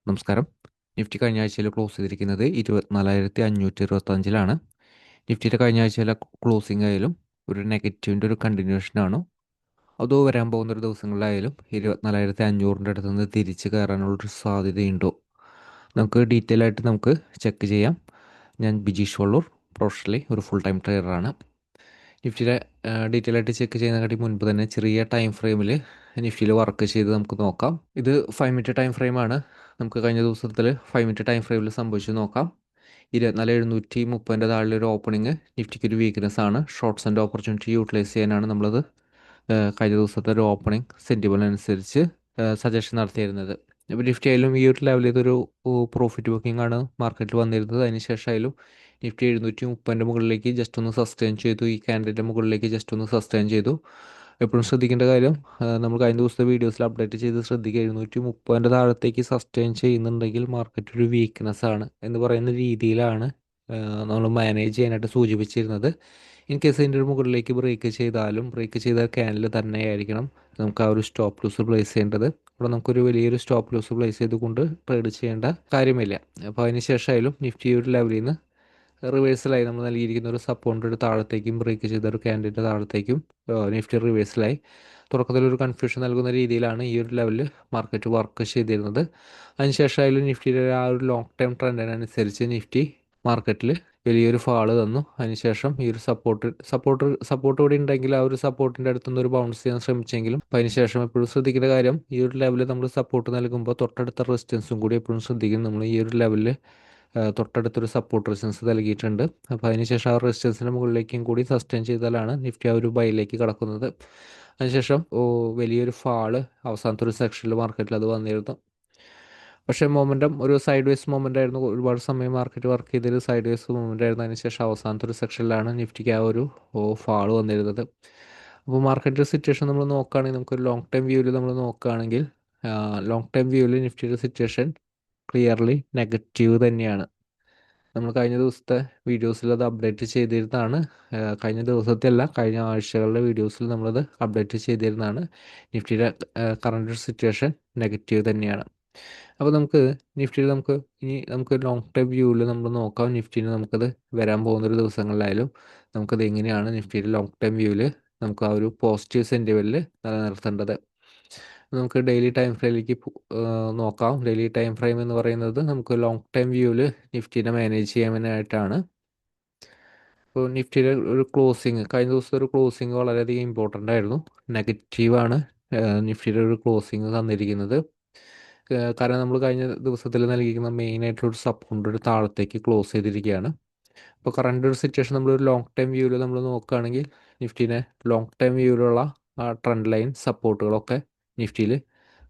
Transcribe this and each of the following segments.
നമസ്കാരം. നിഫ്റ്റി കഴിഞ്ഞ ആഴ്ചയിൽ ക്ലോസ് ചെയ്തിരിക്കുന്നത് 24,525-ലാണ്. നിഫ്റ്റിയുടെ കഴിഞ്ഞ ആഴ്ചയിലെ ക്ലോസിംഗ് ആയാലും ഒരു നെഗറ്റീവിൻ്റെ ഒരു കണ്ടിന്യൂഷനാണ്. അതോ വരാൻ പോകുന്ന ഒരു ദിവസങ്ങളിലായാലും 24,500-ൻ്റെ അടുത്ത് നിന്ന് തിരിച്ച് കയറാനുള്ളൊരു സാധ്യതയുണ്ടോ? നമുക്ക് ഡീറ്റെയിൽ ആയിട്ട് നമുക്ക് ചെക്ക് ചെയ്യാം. ഞാൻ ബിജീഷ് വള്ളൂർ, പ്രൊഫഷണലി ഒരു ഫുൾ ടൈം ട്രേഡറാണ്. നിഫ്റ്റിയുടെ ഡീറ്റെയിൽ ആയിട്ട് ചെക്ക് ചെയ്യുന്നതിനെക്കാട്ടി മുൻപ് തന്നെ ചെറിയ ടൈം ഫ്രെയിമിൽ നിഫ്റ്റിയിൽ വർക്ക് ചെയ്ത് നമുക്ക് നോക്കാം. ഇത് 5 മിനിറ്റ് ടൈം ഫ്രെയിമാണ്. നമുക്ക് കഴിഞ്ഞ ദിവസത്തിൽ 5 മിനിറ്റ് ടൈം ഫ്രെയിമിൽ സംഭവിച്ചു നോക്കാം. 24,730 താഴെ ഒരു ഓപ്പണിങ് നിഫ്റ്റിക്ക് ഒരു വീക്ക്നെസ് ആണ്. ഷോർട്ട്സ് ആൻഡ് ഓപ്പർച്യൂണിറ്റി യൂട്ടിലൈസ് ചെയ്യാനാണ് നമ്മളത് കഴിഞ്ഞ ദിവസത്തെ ഒരു ഓപ്പണിംഗ് സെൻറ്റിമെൻ്റ് അനുസരിച്ച് സജഷൻ നടത്തിയിരുന്നത്. ഇപ്പോൾ നിഫ്റ്റി ആയാലും ഈ ഒരു ലെവലിൽ ഇതൊരു പ്രോഫിറ്റ് ബുക്കിംഗ് ആണ് മാർക്കറ്റിൽ വന്നിരുന്നത്. അതിനുശേഷം ആയാലും നിഫ്റ്റി 730 മുകളിലേക്ക് ജസ്റ്റ് ഒന്ന് സസ്റ്റെയിൻ ചെയ്തു. ഈ ക്യാൻഡിൻ്റെ മുകളിലേക്ക് ജസ്റ്റ് ഒന്ന് സസ്റ്റെയിൻ ചെയ്തു. എപ്പോഴും ശ്രദ്ധിക്കേണ്ട കാര്യം, നമ്മൾ കഴിഞ്ഞ ദിവസത്തെ വീഡിയോസിൽ അപ്ഡേറ്റ് ചെയ്ത് ശ്രദ്ധിക്കുക, 730 താഴത്തേക്ക് സസ്റ്റെയിൻ ചെയ്യുന്നുണ്ടെങ്കിൽ മാർക്കറ്റ് ഒരു വീക്ക്നെസ് ആണ് എന്ന് പറയുന്ന രീതിയിലാണ് നമ്മൾ മാനേജ് ചെയ്യാനായിട്ട് സൂചിപ്പിച്ചിരുന്നത്. ഇൻ കേസ് ഇതിൻ്റെ ഒരു മുകളിലേക്ക് ബ്രേക്ക് ചെയ്താലും ബ്രേക്ക് ചെയ്ത ക്യാനിൽ തന്നെയായിരിക്കണം നമുക്ക് ആ ഒരു സ്റ്റോപ്പ് ലൂസ് പ്ലേസ് ചെയ്യേണ്ടത്. അവിടെ നമുക്കൊരു വലിയൊരു സ്റ്റോപ്പ് ലൂസ് പ്ലേസ് ചെയ്തുകൊണ്ട് ട്രേഡ് ചെയ്യേണ്ട കാര്യമില്ല. അപ്പോൾ അതിന് ശേഷമായാലും നിഫ്റ്റി ഒരു ലെവലിൽ നിന്ന് റിവേഴ്സലായി നമ്മൾ നൽകിയിരിക്കുന്ന ഒരു സപ്പോർട്ടിൻ്റെ ഒരു താഴത്തേക്കും ബ്രേക്ക് ചെയ്ത ഒരു ക്യാൻഡിൻ്റെ താഴത്തേക്കും നിഫ്റ്റി റിവേഴ്സലായി. തുടക്കത്തിലൊരു കൺഫ്യൂഷൻ നൽകുന്ന രീതിയിലാണ് ഈ ഒരു ലെവലിൽ മാർക്കറ്റ് വർക്ക് ചെയ്തിരുന്നത്. അതിനുശേഷമായാലും നിഫ്റ്റിയുടെ ആ ഒരു ലോങ് ടൈം ട്രെൻഡിനനുസരിച്ച് നിഫ്റ്റി മാർക്കറ്റിൽ വലിയൊരു ഫാള് തന്നു. അതിനുശേഷം ഈ ഒരു സപ്പോർട്ട് കൂടി ഉണ്ടെങ്കിൽ ആ ഒരു സപ്പോർട്ടിൻ്റെ അടുത്തുനിന്ന് ഒരു ബൗൺസ് ചെയ്യാൻ ശ്രമിച്ചെങ്കിലും അതിനുശേഷം എപ്പോഴും ശ്രദ്ധിക്കേണ്ട കാര്യം, ഈ ഒരു ലെവലിൽ നമ്മൾ സപ്പോർട്ട് നൽകുമ്പോൾ തൊട്ടടുത്ത റെസിസ്റ്റൻസും കൂടി എപ്പോഴും ശ്രദ്ധിക്കും. നമ്മൾ ഈ ഒരു ലെവലിൽ തൊട്ടടുത്തൊരു സപ്പോർട്ട് റെസിസ്റ്റൻസ് നൽകിയിട്ടുണ്ട്. അപ്പോൾ അതിനുശേഷം ആ റെസിസ്റ്റൻസിൻ്റെ മുകളിലേക്കും കൂടി സസ്റ്റെയിൻ ചെയ്താലാണ് നിഫ്റ്റി ആ ഒരു ബൈയിലേക്ക് കടക്കുന്നത്. അതിനുശേഷം വലിയൊരു ഫാള് അവസാനത്തെ ഒരു സെക്ഷനിൽ മാർക്കറ്റിൽ അത് വന്നിരുന്നു. പക്ഷേ മൊമെൻറ്റം ഒരു സൈഡ് വേസ് മൊമെൻ്റ് ആയിരുന്നു. ഒരുപാട് സമയം മാർക്കറ്റ് വർക്ക് ചെയ്തൊരു സൈഡ് വേസ് മൊമെൻ്റ് ആയിരുന്നു. അതിനുശേഷം അവസാനത്തെ ഒരു സെക്ഷനിലാണ് നിഫ്റ്റിക്ക് ആ ഒരു ഫാള് വന്നിരുന്നത്. അപ്പോൾ മാർക്കറ്റ് സിറ്റുവേഷൻ നമ്മൾ നോക്കുകയാണെങ്കിൽ, നമുക്കൊരു ലോങ് ടൈം വ്യൂവിൽ നമ്മൾ നോക്കുകയാണെങ്കിൽ ലോങ് ടൈം വ്യൂവിൽ നിഫ്റ്റിയുടെ സിറ്റുവേഷൻ ക്ലിയർലി നെഗറ്റീവ് തന്നെയാണ്. നമ്മൾ കഴിഞ്ഞ ദിവസത്തെ വീഡിയോസിൽ അത് അപ്ഡേറ്റ് ചെയ്തിരുന്നതാണ്. കഴിഞ്ഞ ദിവസത്തെ അല്ല, കഴിഞ്ഞ ആഴ്ചകളുടെ വീഡിയോസിൽ നമ്മളത് അപ്ഡേറ്റ് ചെയ്തിരുന്നതാണ്. നിഫ്റ്റിയുടെ കറണ്ട് സിറ്റുവേഷൻ നെഗറ്റീവ് തന്നെയാണ്. അപ്പോൾ നിഫ്റ്റിയിൽ നമുക്ക് ലോങ് ടൈം വ്യൂവിൽ നമ്മൾ നോക്കാം. നിഫ്റ്റിന് നമുക്കത് വരാൻ പോകുന്നൊരു ദിവസങ്ങളിലായാലും നമുക്കത് എങ്ങനെയാണ് നിഫ്റ്റിയുടെ ലോങ് ടൈം വ്യൂവിൽ നമുക്ക് ആ ഒരു പോസിറ്റീവ് സെൻറ്റിമെൻറ്റിൽ നിലനിർത്തേണ്ടത്. നമുക്ക് ഡെയിലി ടൈം ഫ്രെയിമിലേക്ക് നോക്കാം. ഡെയിലി ടൈം ഫ്രെയിം എന്ന് പറയുന്നത് നമുക്ക് ലോങ് ടൈം വ്യൂവിൽ നിഫ്റ്റിനെ മാനേജ് ചെയ്യാനായിട്ടാണ്. ഇപ്പോൾ നിഫ്റ്റിയുടെ ഒരു ക്ലോസിങ്, കഴിഞ്ഞ ദിവസത്തെ ഒരു ക്ലോസിങ് വളരെയധികം ഇമ്പോർട്ടൻ്റ് ആയിരുന്നു. നെഗറ്റീവാണ് നിഫ്റ്റിയുടെ ഒരു ക്ലോസിങ് തന്നിരിക്കുന്നത്. കാരണം നമ്മൾ കഴിഞ്ഞ ദിവസത്തിൽ നൽകിയിരിക്കുന്ന മെയിൻ ആയിട്ടുള്ള ഒരു സപ്പോർട്ടിൻ്റെ ഒരു താഴത്തേക്ക് ക്ലോസ് ചെയ്തിരിക്കുകയാണ്. ഇപ്പോൾ കറണ്ട് ഒരു സിറ്റുവേഷൻ നമ്മളൊരു ലോങ് ടൈം വ്യൂവിൽ നമ്മൾ നോക്കുകയാണെങ്കിൽ നിഫ്റ്റിനെ ലോങ് ടൈം വ്യൂവിലുള്ള ആ ട്രെൻഡ് ലൈൻ സപ്പോർട്ടുകളൊക്കെ നിഫ്റ്റിയിൽ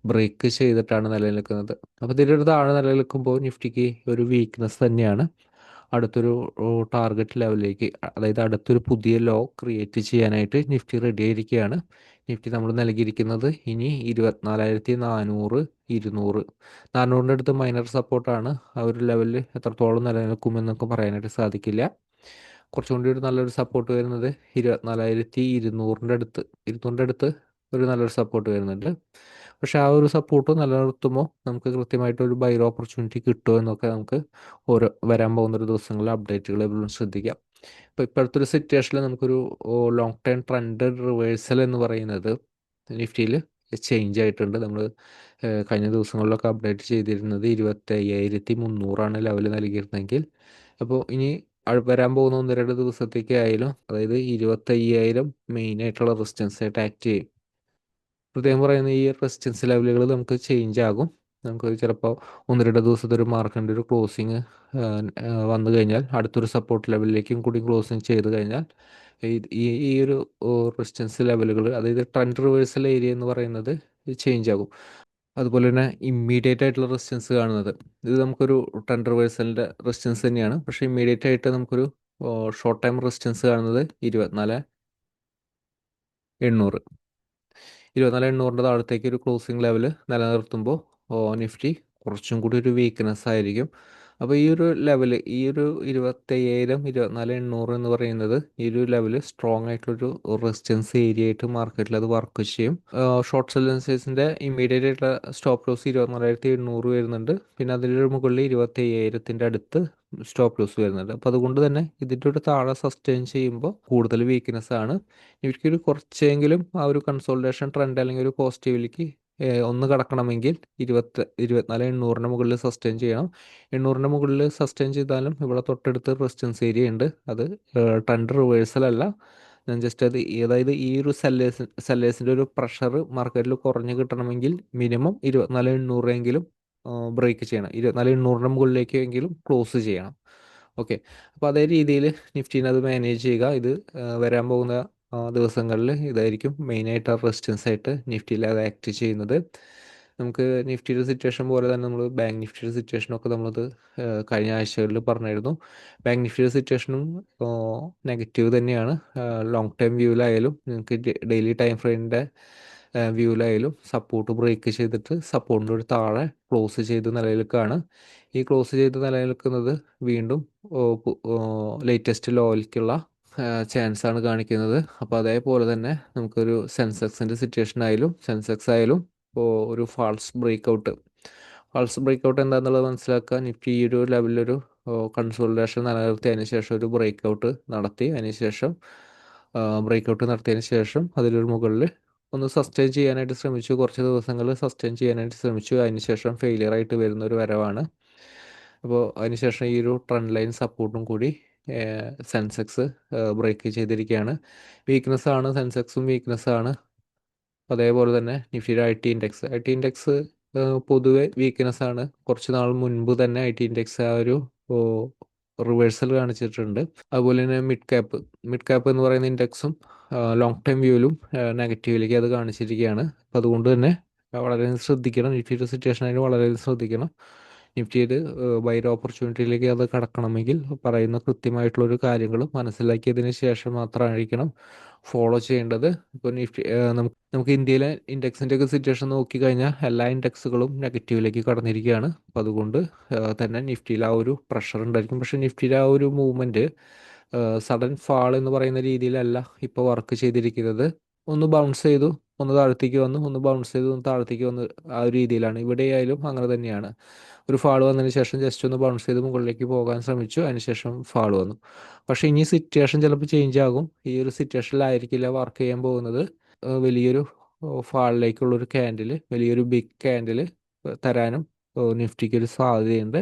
ബ്രേക്ക് ചെയ്തിട്ടാണ് നിലനിൽക്കുന്നത്. അപ്പോൾ ഇതിൻ്റെ ഒരു താഴെ നിലനിൽക്കുമ്പോൾ നിഫ്റ്റിക്ക് ഒരു വീക്ക്നെസ് തന്നെയാണ്. അടുത്തൊരു ടാർഗറ്റ് ലെവലിലേക്ക്, അതായത് അടുത്തൊരു പുതിയ ലോ ക്രിയേറ്റ് ചെയ്യാനായിട്ട് നിഫ്റ്റി റെഡി ആയിരിക്കുകയാണ്. നിഫ്റ്റി നമ്മൾ നൽകിയിരിക്കുന്നത് ഇനി 24,400, 200, 400-ൻ്റെ അടുത്ത് മൈനർ സപ്പോർട്ടാണ്. ആ ഒരു ലെവലിൽ എത്രത്തോളം നിലനിൽക്കുമെന്നൊക്കെ പറയാനായിട്ട് സാധിക്കില്ല. കുറച്ചും കൂടി ഒരു നല്ലൊരു സപ്പോർട്ട് വരുന്നത് 24,200-ൻ്റെ അടുത്ത്, 200-ൻ്റെ അടുത്ത് ഒരു നല്ലൊരു സപ്പോർട്ട് വരുന്നുണ്ട്. പക്ഷേ ആ ഒരു സപ്പോർട്ട് നിലനിർത്തുമ്പോൾ നമുക്ക് കൃത്യമായിട്ട് ഒരു ബൈ ഓപ്പർച്യൂണിറ്റി കിട്ടുമോ എന്നൊക്കെ നമുക്ക് വരാൻ പോകുന്നൊരു ദിവസങ്ങളിൽ അപ്ഡേറ്റുകൾ എപ്പോഴും ശ്രദ്ധിക്കാം. ഇപ്പോൾ ഇപ്പോഴത്തെ ഒരു സിറ്റുവേഷനിൽ നമുക്കൊരു ലോങ് ടൈം ട്രെൻഡ് റിവേഴ്സൽ എന്ന് പറയുന്നത് നിഫ്റ്റിയിൽ ചേഞ്ച് ആയിട്ടുണ്ട്. നമ്മൾ കഴിഞ്ഞ ദിവസങ്ങളിലൊക്കെ അപ്ഡേറ്റ് ചെയ്തിരുന്നത് 25,300 ലെവൽ നൽകിയിരുന്നെങ്കിൽ, അപ്പോൾ ഇനി വരാൻ പോകുന്ന 1-2 ദിവസത്തേക്ക് ആയാലും, അതായത് 25,000 മെയിൻ ആയിട്ടുള്ള റെസിസ്റ്റൻസ് ആയിട്ട് ആക്ട് ചെയ്യും. പ്രത്യേകം പറയുന്ന ഈ റെസിസ്റ്റൻസ് ലെവലുകൾ നമുക്ക് ചേഞ്ച് ആകും. നമുക്ക് ചിലപ്പോൾ 1-2 ദിവസത്തെ ഒരു മാർക്കറ്റിൻ്റെ ഒരു ക്ലോസിങ് വന്നു കഴിഞ്ഞാൽ അടുത്തൊരു സപ്പോർട്ട് ലെവലിലേക്കും കൂടി ക്ലോസിങ് ചെയ്ത് കഴിഞ്ഞാൽ ഈ ഈ ഈ ഒരു റെസിസ്റ്റൻസ് ലെവലുകൾ, അതായത് ട്രെൻഡ് റിവേഴ്സൽ ഏരിയ എന്ന് പറയുന്നത് ചേഞ്ച് ആകും. അതുപോലെ തന്നെ ഇമ്മീഡിയറ്റ് ആയിട്ടുള്ള റെസിസ്റ്റൻസ് കാണുന്നത്, ഇത് നമുക്കൊരു ട്രെൻഡ് റിവേഴ്സലിൻ്റെ റെസിസ്റ്റൻസ് തന്നെയാണ്. പക്ഷേ ഇമ്മീഡിയറ്റ് ആയിട്ട് നമുക്കൊരു ഷോർട്ട് ടൈം റെസിസ്റ്റൻസ് കാണുന്നത് 24,800. 24,800-ൻ്റെ താഴത്തേക്ക് ഒരു ക്ലോസിംഗ് ലെവൽ നിലനിർത്തുമ്പോൾ നിഫ്റ്റി കുറച്ചും കൂടി ഒരു വീക്ക്നെസ് ആയിരിക്കും. അപ്പോൾ ഈ ഒരു ലെവല്, ഈ ഒരു 25,000 24,800 എന്ന് പറയുന്നത് ഈ ഒരു ലെവല് സ്ട്രോങ് ആയിട്ടുള്ളൊരു റെസിസ്റ്റൻസ് ഏരിയ ആയിട്ട് മാർക്കറ്റിൽ അത് വർക്ക് ചെയ്യും. ഷോർട്ട് സെല്ലൻസേഴ്സിൻ്റെ ഇമ്മീഡിയറ്റ് ആയിട്ടുള്ള സ്റ്റോപ്പ് ലോസ് 24,700 വരുന്നുണ്ട്. പിന്നെ അതിൻ്റെ മുകളിൽ 25,000 അടുത്ത് സ്റ്റോപ്പ് ലോസ് വരുന്നുണ്ട്. അപ്പോൾ അതുകൊണ്ട് തന്നെ ഇതിൻ്റെ ഒരു താഴെ സസ്റ്റെയിൻ ചെയ്യുമ്പോൾ കൂടുതൽ വീക്ക്നെസ് ആണ്. ഇവർക്കൊരു കുറച്ചെങ്കിലും ആ ഒരു കൺസോൾട്ടേഷൻ ട്രെൻഡ് അല്ലെങ്കിൽ ഒരു പോസിറ്റീവിലേക്ക് ഒന്ന് കടക്കണമെങ്കിൽ 24,800 മുകളിൽ സസ്റ്റെയിൻ ചെയ്യണം. 800 മുകളിൽ സസ്റ്റെയിൻ ചെയ്താലും ഇവിടെ തൊട്ടടുത്ത് റെസിസ്റ്റൻസ് ഏരിയ ഉണ്ട്. അത് ട്രെൻഡ് റിവേഴ്സൽ അല്ല. ഞാൻ ജസ്റ്റ് അത് അതായത് ഈ ഒരു സെല്ലേഴ്സിൻ്റെ ഒരു പ്രഷർ മാർക്കറ്റിൽ കുറഞ്ഞ് കിട്ടണമെങ്കിൽ മിനിമം 24,800 എങ്കിലും ബ്രേക്ക് ചെയ്യണം. 24,800 മുകളിലേക്ക് എങ്കിലും ക്ലോസ് ചെയ്യണം. ഓക്കെ, അപ്പോൾ അതേ രീതിയിൽ നിഫ്റ്റീനെ അത് മാനേജ് ചെയ്യുക. ഇത് വരാൻ പോകുന്ന ദിവസങ്ങളിൽ ഇതായിരിക്കും മെയിനായിട്ട് റെസിസ്റ്റൻസ് ആയിട്ട് നിഫ്റ്റിയിൽ അത് ആക്ട് ചെയ്യുന്നത്. നമുക്ക് നിഫ്റ്റിയുടെ സിറ്റുവേഷൻ പോലെ തന്നെ നമ്മൾ ബാങ്ക് നിഫ്റ്റിയുടെ സിറ്റുവേഷനൊക്കെ നമ്മളത് കഴിഞ്ഞ ആഴ്ചകളിൽ പറഞ്ഞിരുന്നു. ബാങ്ക് നിഫ്റ്റിയുടെ സിറ്റുവേഷനും നെഗറ്റീവ് തന്നെയാണ്. ലോങ് ടൈം വ്യൂവിലായാലും നിങ്ങൾക്ക് ഡെയിലി ടൈം ഫ്രെയിമിൻ്റെ വ്യൂവിലായാലും സപ്പോർട്ട് ബ്രേക്ക് ചെയ്തിട്ട് സപ്പോർട്ടിൻ്റെ ഒരു താഴെ ക്ലോസ് ചെയ്ത് നിലനിൽക്കുകയാണ്. ഈ ക്ലോസ് ചെയ്ത് നിലനിൽക്കുന്നത് വീണ്ടും ലേറ്റസ്റ്റ് ലോയിലേക്കുള്ള ചാൻസ് ആണ് കാണിക്കുന്നത്. അപ്പോൾ അതേപോലെ തന്നെ നമുക്കൊരു സെൻസെക്സിൻ്റെ സിറ്റുവേഷൻ ആയാലും സെൻസെക്സ് ആയാലും ഒരു ഫാൾസ് ബ്രേക്കൗട്ട് എന്താണെന്നുള്ളത് മനസ്സിലാക്കുക. നിഫ്റ്റി ഈ ഒരു ലെവലിലൊരു കൺസോളിഡേഷൻ നിലനിർത്തി അതിന് ശേഷം ഒരു ബ്രേക്കൗട്ട് നടത്തി നടത്തിയതിന് ശേഷം അതിലൊരു മുകളിൽ ഒന്ന് സസ്റ്റെയിൻ ചെയ്യാനായിട്ട് ശ്രമിച്ചു. കുറച്ച് ദിവസങ്ങൾ സസ്റ്റെയിൻ ചെയ്യാനായിട്ട് ശ്രമിച്ചു. അതിനുശേഷം ഫെയിലിയർ ആയിട്ട് വരുന്ന ഒരു വരവാണ്. അപ്പോൾ അതിനുശേഷം ഈ ഒരു ട്രെൻഡ് ലൈൻ സപ്പോർട്ടും കൂടി സെൻസെക്സ് ബ്രേക്ക് ചെയ്തിരിക്കുകയാണ്. വീക്ക്നെസ് ആണ്, സെൻസെക്സും വീക്ക്നെസ് ആണ്. അതേപോലെ തന്നെ നിഫ്റ്റിയുടെ ഐ ടി ഇൻഡെക്സ് പൊതുവെ വീക്ക്നെസ് ആണ്. കുറച്ച് നാൾ മുൻപ് തന്നെ ഐ ടി ഇൻഡെക്സ് ആ ഒരു റിവേഴ്സൽ കാണിച്ചിട്ടുണ്ട്. അതുപോലെ തന്നെ മിഡ് ക്യാപ്പ് എന്ന് പറയുന്ന ഇൻഡെക്സും ലോങ് ടൈം വ്യൂവിലും നെഗറ്റീവിലേക്ക് അത് കാണിച്ചിരിക്കുകയാണ്. അപ്പോൾ അതുകൊണ്ട് തന്നെ വളരെയധികം ശ്രദ്ധിക്കണം. നിഫ്റ്റിയുടെ സിറ്റുവേഷൻ ആയിട്ട് വളരെയധികം ശ്രദ്ധിക്കണം. നിഫ്റ്റിയിൽ ബൈർ ഓപ്പർച്യൂണിറ്റിയിലേക്ക് അത് കടക്കണമെങ്കിൽ പറയുന്ന കൃത്യമായിട്ടുള്ളൊരു കാര്യങ്ങൾ മനസ്സിലാക്കിയതിന് ശേഷം മാത്രമായിരിക്കണം ഫോളോ ചെയ്യേണ്ടത്. ഇപ്പോൾ നിഫ്റ്റി നമുക്ക് ഇന്ത്യയിലെ ഇൻഡെക്സിൻ്റെ ഒക്കെ സിറ്റുവേഷൻ നോക്കിക്കഴിഞ്ഞാൽ എല്ലാ ഇൻഡെക്സുകളും നെഗറ്റീവിലേക്ക് കടന്നിരിക്കുകയാണ്. അപ്പോൾ അതുകൊണ്ട് തന്നെ നിഫ്റ്റിയിൽ ആ ഒരു പ്രഷർ ഉണ്ടായിരിക്കും. പക്ഷേ നിഫ്റ്റിയിൽ ആ ഒരു മൂവ്മെൻറ്റ് സഡൻ ഫാൾ എന്ന് പറയുന്ന രീതിയിലല്ല ഇപ്പോൾ വർക്ക് ചെയ്തിരിക്കുന്നത്. ഒന്ന് ബൗൺസ് ചെയ്തു, ഒന്ന് താഴത്തേക്ക് വന്നു, ഒന്ന് ബൗൺസ് ചെയ്തു, ഒന്ന് താഴത്തേക്ക് വന്നു, ആ ഒരു രീതിയിലാണ്. ഇവിടെയായാലും അങ്ങനെ തന്നെയാണ്. ഒരു ഫാൾ വന്നതിന് ശേഷം ജസ്റ്റ് ഒന്ന് ബൗൺസ് ചെയ്ത് മുകളിലേക്ക് പോകാൻ ശ്രമിച്ചു, അതിനുശേഷം ഫാൾ വന്നു. പക്ഷേ ഇനി സിറ്റുവേഷൻ ചിലപ്പോൾ ചേഞ്ച് ആകും. ഈ ഒരു സിറ്റുവേഷനിലായിരിക്കില്ല വർക്ക് ചെയ്യാൻ പോകുന്നത്. വലിയൊരു ഫാളിലേക്കുള്ളൊരു ക്യാൻഡിൽ, വലിയൊരു ബിഗ് ക്യാൻഡിൽ തരാനും നിഫ്റ്റിക്ക് ഒരു സാധ്യതയുണ്ട്.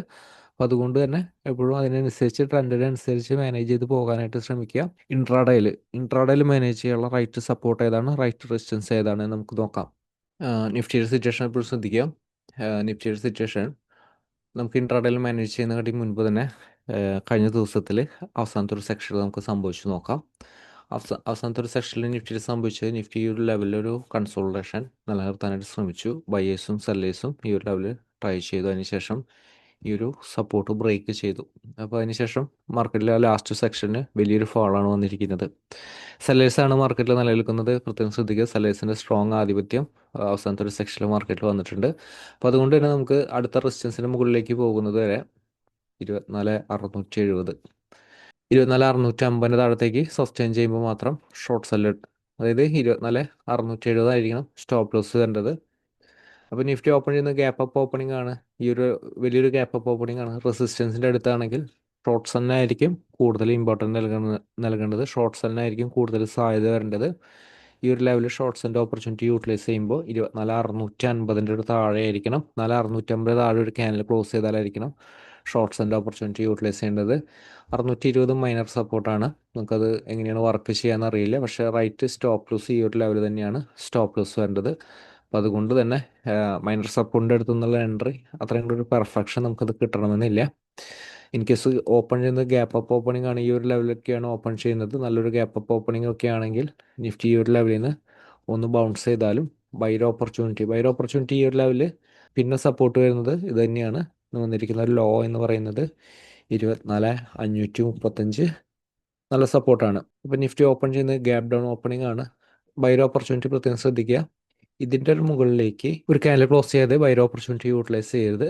അപ്പം അതുകൊണ്ട് തന്നെ എപ്പോഴും അതിനനുസരിച്ച് ട്രെൻഡിനനുസരിച്ച് മാനേജ് ചെയ്ത് പോകാനായിട്ട് ശ്രമിക്കുക. ഇൻട്രാഡേയിൽ മാനേജ് ചെയ്യാനുള്ള റൈറ്റ് സപ്പോർട്ട് ഏതാണ്, റൈറ്റ് റെസിസ്റ്റൻസ് ഏതാണ് എന്ന് നമുക്ക് നോക്കാം. നിഫ്റ്റിയുടെ സിറ്റുവേഷൻ എപ്പോഴും ശ്രദ്ധിക്കാം. നിഫ്റ്റിയുടെ സിറ്റുവേഷൻ നമുക്ക് ഇൻട്രാഡേയിൽ മാനേജ് ചെയ്യുന്നതിന് മുൻപ് തന്നെ കഴിഞ്ഞ ദിവസത്തിൽ അവസാനത്തെ ഒരു സെക്ഷനിൽ നമുക്ക് സംഭവിച്ചു നോക്കാം. അവസാനത്തെ ഒരു സെക്ഷനിൽ നിഫ്റ്റിയിൽ സംഭവിച്ചത്, നിഫ്റ്റി ഈ ഒരു ലെവലിലൊരു കൺസോളിഡേഷൻ നിലനിർത്താനായിട്ട് ശ്രമിച്ചു. ബയേഴ്സും സെല്ലേഴ്സും ഈ ഒരു ലെവൽ ട്രൈ ചെയ്തു. അതിനുശേഷം ഈ ഒരു സപ്പോർട്ട് ബ്രേക്ക് ചെയ്തു. അപ്പോൾ അതിനുശേഷം മാർക്കറ്റിലെ ലാസ്റ്റ് സെക്ഷന് വലിയൊരു ഫാളാണ് വന്നിരിക്കുന്നത്. സെല്ലേഴ്സാണ് മാർക്കറ്റിൽ നിലനിൽക്കുന്നത്. പ്രത്യേകം ശ്രദ്ധിക്കുക, സെല്ലേഴ്സിൻ്റെ സ്ട്രോങ് ആധിപത്യം അവസാനത്തെ ഒരു സെക്ഷനിൽ മാർക്കറ്റിൽ വന്നിട്ടുണ്ട്. അപ്പോൾ അതുകൊണ്ട് തന്നെ നമുക്ക് അടുത്ത റെസിസ്റ്റൻസിന് മുകളിലേക്ക് പോകുന്നത് വരെ 24,670 24,650 താഴത്തേക്ക് സസ്റ്റെയിൻ ചെയ്യുമ്പോൾ മാത്രം ഷോർട്ട് സെല്ല്, അതായത് 24,670 ആയിരിക്കണം സ്റ്റോപ്പ് ലോസ് വരേണ്ടത്. അപ്പോൾ നിഫ്റ്റി ഓപ്പൺ ചെയ്യുന്ന ഗ്യാപ്പ് അപ്പ് ഓപ്പണിംഗ് ആണ്. ഈ ഒരു വലിയൊരു ഗ്യാപ്പ് അപ്പ് ഓപ്പണിംഗ് ആണ്. റെസിസ്റ്റൻസിൻ്റെ അടുത്താണെങ്കിൽ ഷോർട്ട് സെല്ലിനായിരിക്കും കൂടുതൽ ഇമ്പോർട്ടൻ്റ് നൽകേണ്ടത്. ഷോർട്ട് സെല്ലിനായിരിക്കും കൂടുതൽ സാധ്യത വരേണ്ടത്. ഈ ഒരു ലെവലിൽ ഷോർട്ട് സെല്ലിൻ്റെ ഓപ്പർച്യൂണിറ്റി യൂട്ടിലൈസ് ചെയ്യുമ്പോൾ 24,650 ഒരു താഴെ ആയിരിക്കണം. 24,650 താഴെ ഒരു ക്യാനൽ ക്ലോസ് ചെയ്താലായിരിക്കണം ഷോർട്ട് സെല്ലിൻ്റെ ഓപ്പർച്യൂണിറ്റി യൂട്ടിലൈസ് ചെയ്യേണ്ടത്. 620 മൈനർ സപ്പോർട്ടാണ്. നമുക്കത് എങ്ങനെയാണ് വർക്ക് ചെയ്യാന്ന് അറിയില്ല. പക്ഷേ റൈറ്റ് സ്റ്റോപ്പ് ലോസ് ഈ ഒരു ലെവൽ തന്നെയാണ് സ്റ്റോപ്പ് ലോസ് വരേണ്ടത്. അപ്പോൾ അതുകൊണ്ട് തന്നെ മൈനർ സപ്പോർട്ടിൻ്റെ അടുത്തു നിന്നുള്ള എൻട്രി അത്രയും കൂടി ഒരു പെർഫെക്ഷൻ നമുക്കത് കിട്ടണമെന്നില്ല. ഇൻ കേസ് ഓപ്പൺ ചെയ്യുന്നത് ഗ്യാപ്പ് അപ്പ് ഓപ്പണിംഗ് ആണ്, ഈ ഒരു ലെവലൊക്കെയാണ് ഓപ്പൺ ചെയ്യുന്നത്, നല്ലൊരു ഗ്യാപ്പ് അപ്പ് ഓപ്പണിംഗ് ഒക്കെ ആണെങ്കിൽ നിഫ്റ്റി ഈ ഒരു ലെവലിൽ നിന്ന് ഒന്ന് ബൗൺസ് ചെയ്താലും ബൈർ ഓപ്പർച്യൂണിറ്റി ഈ ഒരു ലെവലിൽ പിന്നെ സപ്പോർട്ട് വരുന്നത് ഇത് തന്നെയാണ്. വന്നിരിക്കുന്ന ഒരു ലോ എന്ന് പറയുന്നത് 24,535 നല്ല സപ്പോർട്ടാണ്. ഇപ്പോൾ നിഫ്റ്റി ഓപ്പൺ ചെയ്യുന്നത് ഗ്യാപ്പ് ഡൗൺ ഓപ്പണിംഗ് ആണ്. ബൈർ ഓപ്പർച്യൂണിറ്റി പ്രത്യേകം ശ്രദ്ധിക്കുക. ഇതിൻ്റെ ഒരു മുകളിലേക്ക് ഒരു ക്യാൻഡിൽ ക്ലോസ് ചെയ്ത് ബൈർ ഓപ്പർച്യൂണിറ്റി യൂട്ടിലൈസ് ചെയ്യരുത്.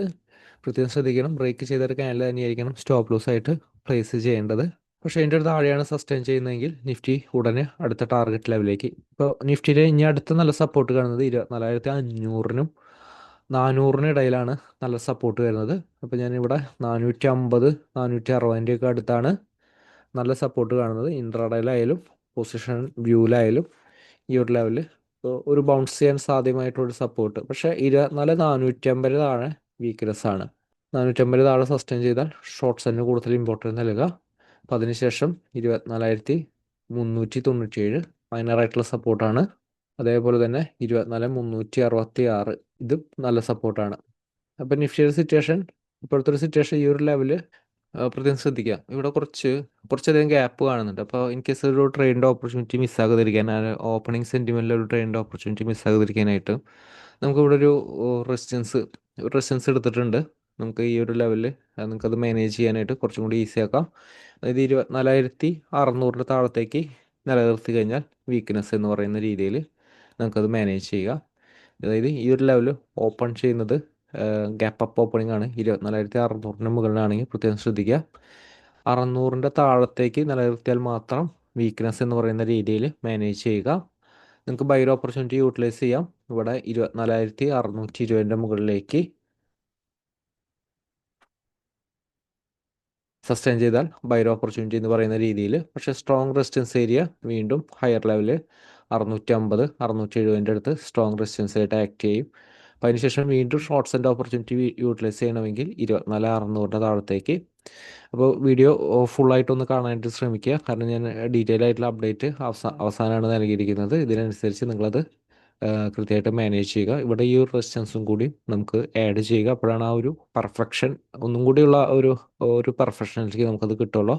പ്രത്യേകം ശ്രദ്ധിക്കണം, ബ്രേക്ക് ചെയ്തൊരു ക്യാനിൽ തന്നെയായിരിക്കണം സ്റ്റോപ്പ് ലോസ് ആയിട്ട് പ്ലേസ് ചെയ്യേണ്ടത്. പക്ഷേ അതിൻ്റെ ഒരു താഴെയാണ് സസ്റ്റെയിൻ ചെയ്യുന്നതെങ്കിൽ നിഫ്റ്റി ഉടനെ അടുത്ത ടാർഗറ്റ് ലെവലിലേക്ക്. ഇപ്പോൾ നിഫ്റ്റിയിലെ ഇനി അടുത്ത നല്ല സപ്പോർട്ട് കാണുന്നത് 24,500-നും 400-നും ഇടയിലാണ് നല്ല സപ്പോർട്ട് വരുന്നത്. അപ്പോൾ ഞാനിവിടെ 450, 460 ഒക്കെ അടുത്താണ് നല്ല സപ്പോർട്ട് കാണുന്നത്. ഇൻട്രാഡേയിലായാലും പൊസിഷൻ വ്യൂവിലായാലും ഈ ഒരു ലെവലിൽ ഒരു ബൗൺസ് ചെയ്യാൻ സാധ്യമായിട്ടുള്ളൊരു സപ്പോർട്ട്. പക്ഷേ 24,450 താഴെ വീക്ക്നെസ് ആണ്. 450 താഴെ സസ്റ്റെയിൻ ചെയ്താൽ ഷോർട്ട്സിന് കൂടുതൽ ഇമ്പോർട്ടൻസ് നൽകുക. അപ്പം അതിനുശേഷം 24,397 മൈനറായിട്ടുള്ള സപ്പോർട്ടാണ്. അതേപോലെ തന്നെ 24,366 ഇതും നല്ല സപ്പോർട്ടാണ്. അപ്പം നിഫ്റ്റിയുടെ സിറ്റുവേഷൻ, ഇപ്പോഴത്തെ ഒരു സിറ്റുവേഷൻ ഈ ഒരു ലെവല് പ്രത്യേകം ശ്രദ്ധിക്കുക. ഇവിടെ കുറച്ചധികം ഗ്യാപ്പ് കാണുന്നുണ്ട്. അപ്പോൾ ഇൻ കേസ് ഒരു ട്രേഡിൻ്റെ ഓപ്പർച്യൂണിറ്റി മിസ്സാകാതിരിക്കാൻ, ഓപ്പണിംഗ് സെൻറ്റിമെൻറ്റിൽ ഒരു ട്രേഡിൻ്റെ ഓപ്പർച്യൂണിറ്റി മിസ്സാകാതിരിക്കാനായിട്ട് നമുക്കിവിടെ ഒരു റെസിസ്റ്റൻസ് എടുത്തിട്ടുണ്ട്. നമുക്ക് ഈ ഒരു ലെവലിൽ നമുക്കത് മാനേജ് ചെയ്യാനായിട്ട് കുറച്ചും കൂടി ഈസി ആക്കാം. അതായത് 24,600 താഴത്തേക്ക് നിലനിർത്തി കഴിഞ്ഞാൽ വീക്ക്നെസ് എന്ന് പറയുന്ന രീതിയിൽ നമുക്കത് മാനേജ് ചെയ്യുക. അതായത് ഈ ഒരു ലെവൽ ഓപ്പൺ ചെയ്യുന്നത് ഗ്യാപ്പ് അപ്പ് ഓപ്പണിംഗ് ആണ്. 24,600-ന് മുകളിലാണെങ്കിൽ പ്രത്യേകം ശ്രദ്ധിക്കുക. 600-ൻ്റെ താഴത്തേക്ക് നിലനിർത്തിയാൽ മാത്രം വീക്ക്നെസ് എന്ന് പറയുന്ന രീതിയിൽ മാനേജ് ചെയ്യുക. നിങ്ങൾക്ക് ബൈർ ഓപ്പർച്യൂണിറ്റി യൂട്ടിലൈസ് ചെയ്യാം. ഇവിടെ 24,620-ൻ്റെ മുകളിലേക്ക് സസ്റ്റെയിൻ ചെയ്താൽ ബൈർ ഓപ്പർച്യൂണിറ്റി എന്ന് പറയുന്ന രീതിയിൽ. പക്ഷേ സ്ട്രോങ് റെസിസ്റ്റൻസ് ഏരിയ വീണ്ടും ഹയർ ലെവലിൽ 650, 670-ൻ്റെ അടുത്ത് സ്ട്രോങ് റെസിസ്റ്റൻസ് ആയിട്ട് ആക്ട് ചെയ്യും. അപ്പോൾ അതിനുശേഷം വീണ്ടും ഷോർട്ട്സ് ആൻഡ് ഓപ്പർച്യൂണിറ്റി യൂട്ടിലൈസ് ചെയ്യണമെങ്കിൽ 24,600-ൻ്റെ താഴത്തേക്ക്. അപ്പോൾ വീഡിയോ ഫുള്ളായിട്ടൊന്ന് കാണാനായിട്ട് ശ്രമിക്കുക. കാരണം ഞാൻ ഡീറ്റെയിൽ ആയിട്ടുള്ള അപ്ഡേറ്റ് അവസാനമാണ് നൽകിയിരിക്കുന്നത്. ഇതിനനുസരിച്ച് നിങ്ങളത് കൃത്യമായിട്ട് മാനേജ് ചെയ്യുക. ഇവിടെ ഈ ഒരു റെസിസ്റ്റൻസും കൂടി നമുക്ക് ആഡ് ചെയ്യുക. അപ്പോഴാണ് ആ ഒരു പെർഫെക്ഷൻ, ഒന്നും കൂടിയുള്ള ഒരു പെർഫെക്ഷനിലേക്ക് നമുക്കത് കിട്ടുള്ളൂ.